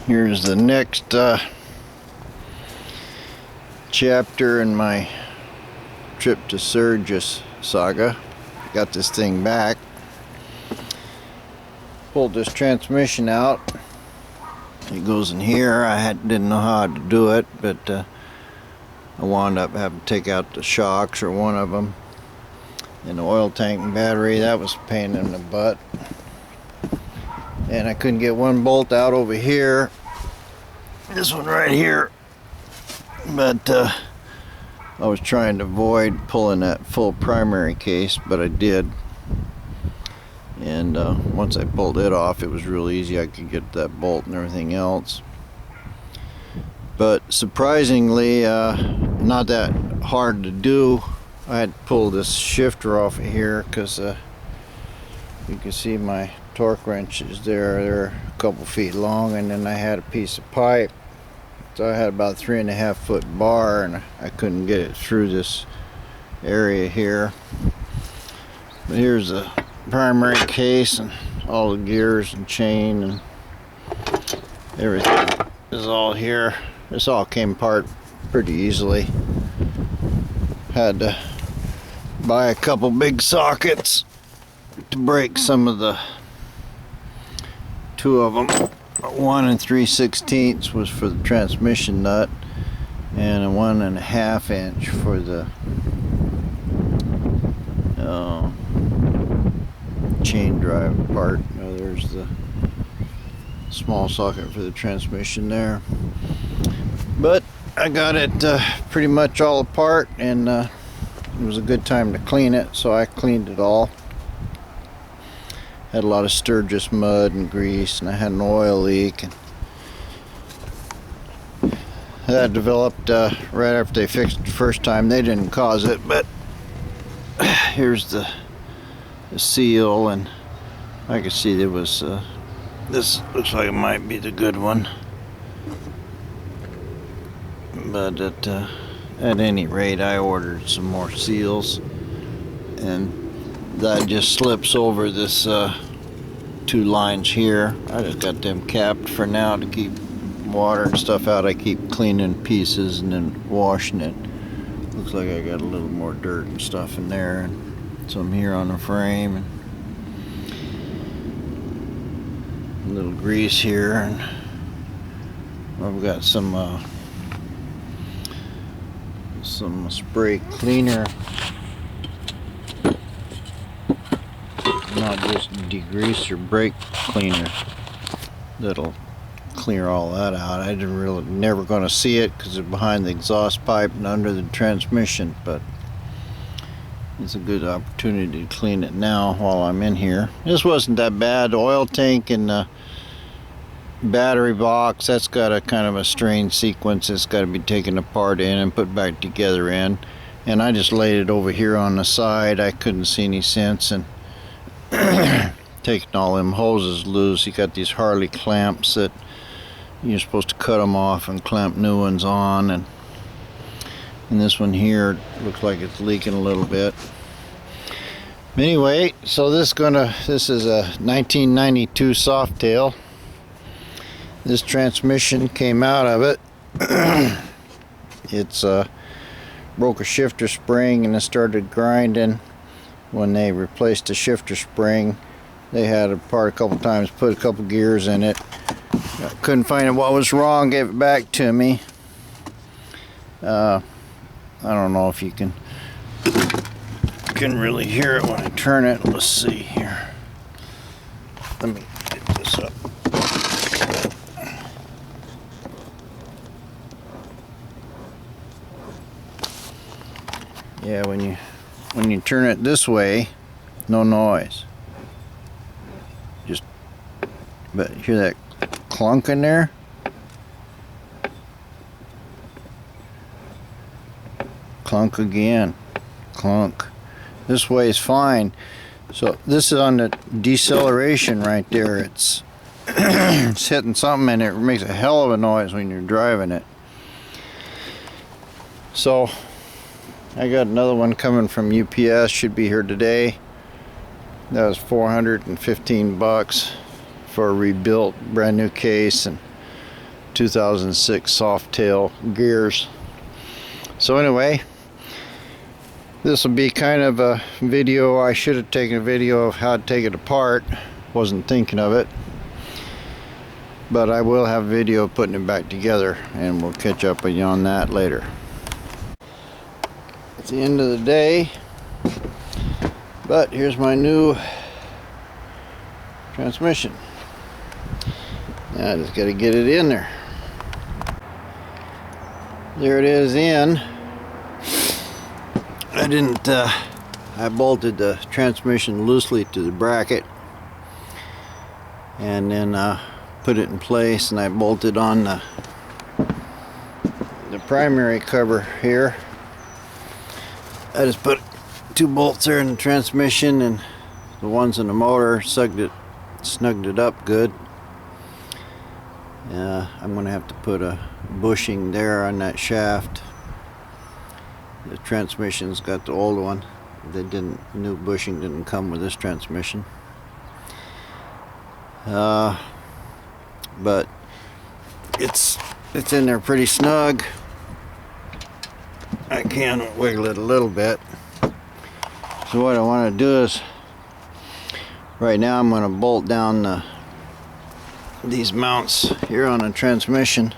Here's the next chapter in my trip to Sturgis saga. Got this thing back. Pulled this transmission out. It goes in here. Didn't know how to do it, but I wound up having to take out the shocks, or one of them, and the oil tank and battery. That was a pain in the butt. And I couldn't get one bolt out over here. This one right here. But I was trying to avoid pulling that full primary case, but I did. And once I pulled it off, it was real easy. I could get that bolt and everything else. But surprisingly, not that hard to do. I had to pull this shifter off of here because you can see my torque wrenches there. They're a couple feet long, and then I had a piece of pipe. So I had about a 3.5 foot bar, and I couldn't get it through this area here. But here's the primary case, and all the gears and chain and everything is all here. This all came apart pretty easily. Had to buy a couple big sockets to break some of the, two of them. 1 3/16 was for the transmission nut, and a 1.5 inch for the chain drive part. There's the small socket for the transmission there. But I got it pretty much all apart, and it was a good time to clean it, so I cleaned it all. Had a lot of Sturgis mud and grease, and I had an oil leak. And that developed right after they fixed it the first time. They didn't cause it, but here's the seal, and I can see there was this looks like it might be the good one. But at any rate, I ordered some more seals, and that just slips over this two lines here. I just got them capped for now to keep water and stuff out. I keep cleaning pieces and then washing it. Looks like I got a little more dirt and stuff in there, and some here on the frame, and a little grease here, and I've got some spray cleaner, not just degreaser, brake cleaner, that'll clear all that out. I never going to see it because it's behind the exhaust pipe and under the transmission, but it's a good opportunity to clean it now while I'm in here. This wasn't that bad. The oil tank and the battery box, that's got a kind of a strange sequence. It's got to be taken apart in and put back together in, and I just laid it over here on the side. I couldn't see any sense in taking all them hoses loose. You got these Harley clamps that you're supposed to cut them off and clamp new ones on, and this one here looks like it's leaking a little bit. Anyway, so this is a 1992 Softail. This transmission came out of it. It's broke a shifter spring, and it started grinding. When they replaced the shifter spring, they had it apart a couple times, put a couple gears in it. Couldn't find out what was wrong, gave it back to me. I don't know if you can really hear it when I turn it. Let's see here. Let me get this up. Yeah, when you turn it this way, no noise. But hear that clunk in there? Clunk again. Clunk. This way is fine. So this is on the deceleration right there. It's it's hitting something, and it makes a hell of a noise when you're driving it. So I got another one coming from UPS, should be here today. That was $415 for a rebuilt brand new case, and 2006 Softail gears. So anyway, this will be kind of a video. I should have taken a video of how to take it apart. Wasn't thinking of it. But I will have a video of putting it back together, and we'll catch up with you on that later. It's the end of the day, but here's my new transmission. Now I just got to get it in there. There it is in. I bolted the transmission loosely to the bracket, and then put it in place, and I bolted on the primary cover here. I just put 2 bolts there in the transmission, and the ones in the motor snugged it up good. I'm gonna have to put a bushing there on that shaft. The transmission's got the old one. New bushing didn't come with this transmission. But it's in there pretty snug. I can wiggle it a little bit. So what I want to do is, right now I'm going to bolt down these mounts here on the transmission.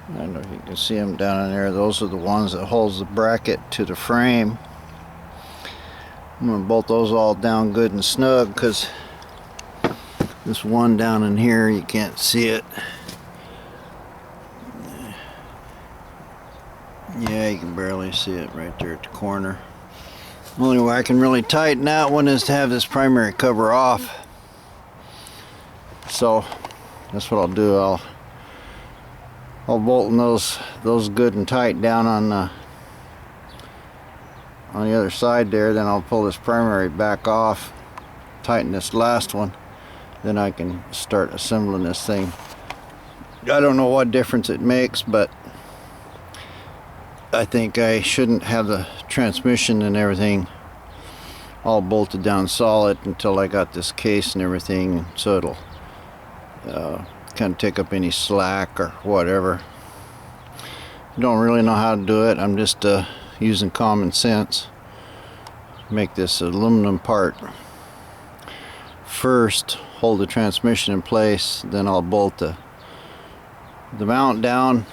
I don't know if you can see them down in there. Those are the ones that holds the bracket to the frame. I'm going to bolt those all down good and snug, because this one down in here, you can't see it. Yeah, you can barely see it right there at the corner. The only way I can really tighten that one is to have this primary cover off. So that's what I'll do. I'll bolt those good and tight down on the other side there. Then I'll pull this primary back off, tighten this last one. Then I can start assembling this thing. I don't know what difference it makes, but I think I shouldn't have the transmission and everything all bolted down solid until I got this case and everything, so it'll kind of take up any slack or whatever. Don't really know how to do it. I'm just using common sense. Make this aluminum part first, hold the transmission in place, then I'll bolt the mount down.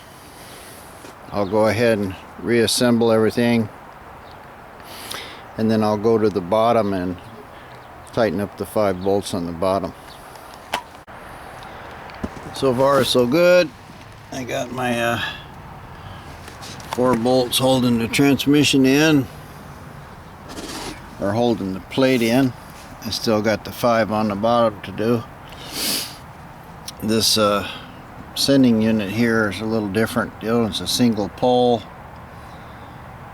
I'll go ahead and reassemble everything, and then I'll go to the bottom and tighten up the 5 bolts on the bottom. So far so good. I got my 4 bolts holding the transmission in, or holding the plate in. I still got the 5 on the bottom to do. This sending unit here is a little different. It's a single pole.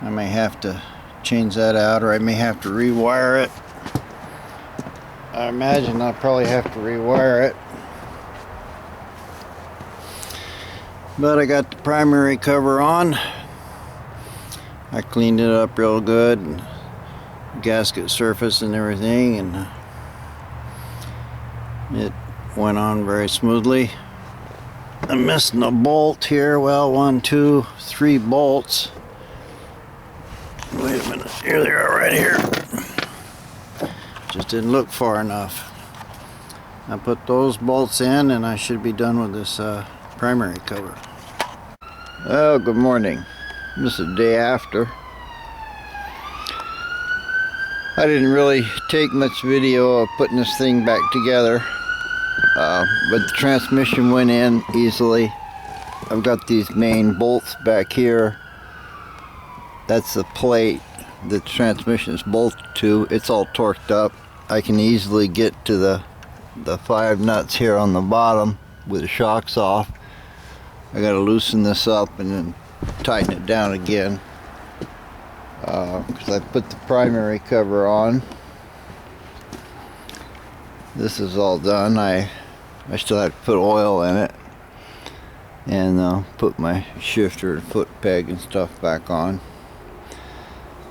I may have to change that out, or I may have to rewire it. I imagine I'll probably have to rewire it. But I got the primary cover on. I cleaned it up real good, and gasket surface and everything, and it went on very smoothly. I'm missing a bolt here. Well, 1, 2, 3 bolts. Wait a minute, here they are right here. Just didn't look far enough. I put those bolts in, and I should be done with this primary cover. Oh, good morning. This is the day after. I didn't really take much video of putting this thing back together, but the transmission went in easily. I've got these main bolts back here. That's the plate that the transmission is bolted to. It's all torqued up. I can easily get to the 5 nuts here on the bottom with the shocks off. I got to loosen this up and then tighten it down again. Because I put the primary cover on. This is all done. I still have to put oil in it, and put my shifter and foot peg and stuff back on.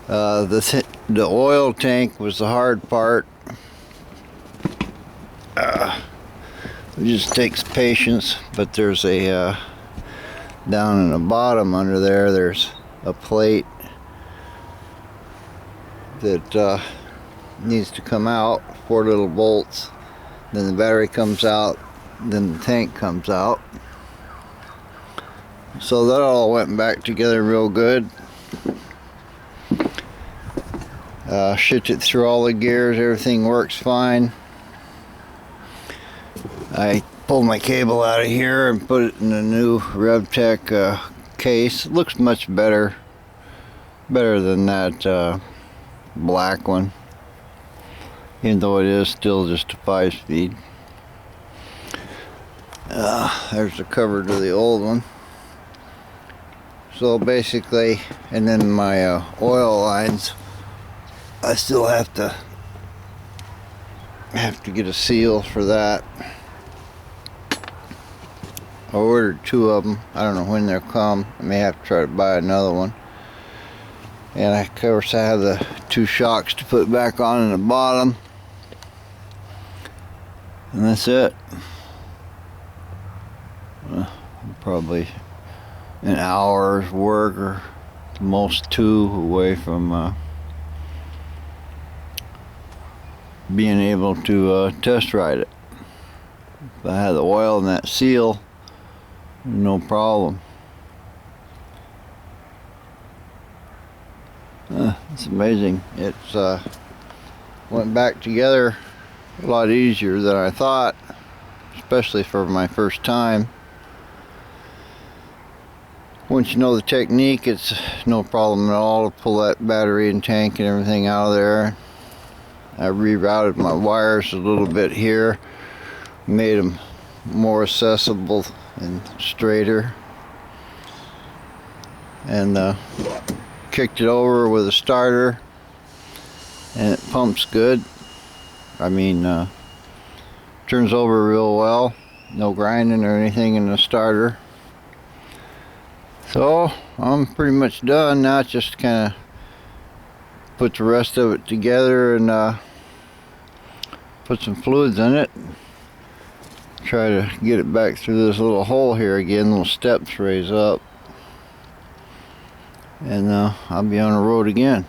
The oil tank was the hard part. It just takes patience, but there's a down in the bottom under there, there's a plate that needs to come out, 4 little bolts. Then the battery comes out, then the tank comes out. So that all went back together real good. Shipped it through all the gears, everything works fine. I pulled my cable out of here and put it in the new RevTech case. It looks much better than that black one, even though it is still just a 5-speed. There's the cover to the old one. So basically, and then my oil lines, I still have to get a seal for that. I ordered 2 of them. I don't know when they'll come. I may have to try to buy another one. And of course I have the 2 shocks to put back on in the bottom. And that's it. Probably an hour's work, or at most 2, away from being able to test ride it. If I had the oil and that seal, no problem. It's amazing. It's went back together a lot easier than I thought, especially for my first time. Once you know the technique, it's no problem at all to pull that battery and tank and everything out of there. I rerouted my wires a little bit here, made them more accessible and straighter, and kicked it over with a starter, and it pumps good. I mean, turns over real well, no grinding or anything in the starter. So I'm pretty much done now. Just kind of put the rest of it together and put some fluids in it. Try to get it back through this little hole here again. Little steps raise up, and I'll be on the road again.